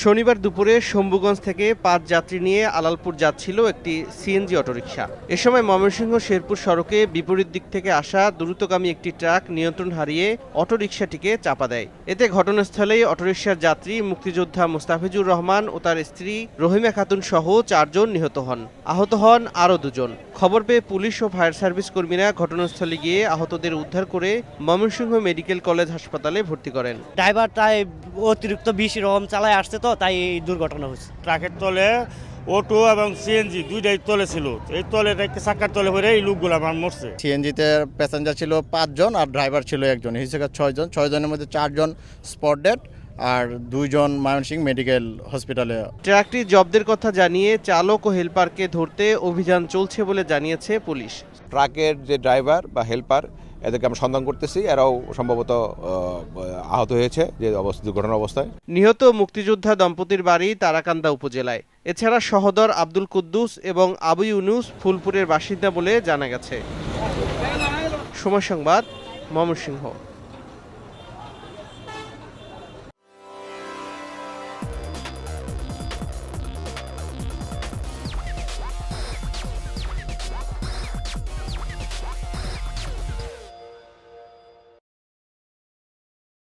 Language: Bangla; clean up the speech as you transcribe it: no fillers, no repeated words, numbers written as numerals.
শনিবার দুপুরে শম্ভুগঞ্জ থেকে ৫ যাত্রী নিয়ে আলালপুর যাচ্ছিল একটি সিএনজি অটোরিকশা। এ সময় ময়মনসিংহ শেরপুর সড়কে বিপরীত দিক থেকে আসা দ্রুতগামী একটি ট্রাক নিয়ন্ত্রণ হারিয়ে অটোরিকশাটিকে চাপা দেয়। এতে ঘটনাস্থলেই অটোরিকশার যাত্রী মুক্তিযোদ্ধা মোস্তাফিজুর রহমান ও তার স্ত্রী রহিমা খাতুন সহ ৪ জন নিহত হন। আহত হন আরও ২ জন। খবর পেয়ে পুলিশ ও ফায়ার সার্ভিস কর্মীরা ঘটনাস্থলে গিয়ে আহতদের উদ্ধার করে ময়মনসিংহ মেডিকেল কলেজ হাসপাতালে ভর্তি করেন। ড্রাইভারটাই অতিরিক্ত বেশি রকম চালায় আসছে, তো তাই এই দুর্ঘটনা হয়েছে। ট্রাকের তলে অটো এবং সিএনজি দুইটাই তলে ছিল। এই তলে চাকার তলে ভরে এই লোকগুলো আমার মরছে। সিএনজিতে প্যাসেঞ্জার ছিল ৫ জন আর ড্রাইভার ছিল ১ জন, হিসেবে ৬ জন। ৬ জনের মধ্যে ৪ জন স্পট ডেড আর ২ জন ময়মনসিংহ মেডিকেল হসপিটালে। ট্রাকটি জব্দের কথা জানিয়ে চালক ও হেলপারকে ধরতে অভিযান চলছে বলে জানিয়েছে পুলিশ। ট্রাকের যে ড্রাইভার বা হেলপার এদেরকে আমরা সন্ধান করতেছি, এরাও সম্ভবত আহত হয়েছে যে দুর্ঘটনার অবস্থায়। নিহত মুক্তিযোদ্ধা দম্পতির বাড়ি তারাকান্দা উপজেলায়। এছাড়া সহোদর আব্দুল কুদ্দুস এবং আবু ইউনুস ফুলপুরের বাসিন্দা বলে জানা গেছে। সময় সংবাদ, ময়মনসিংহ।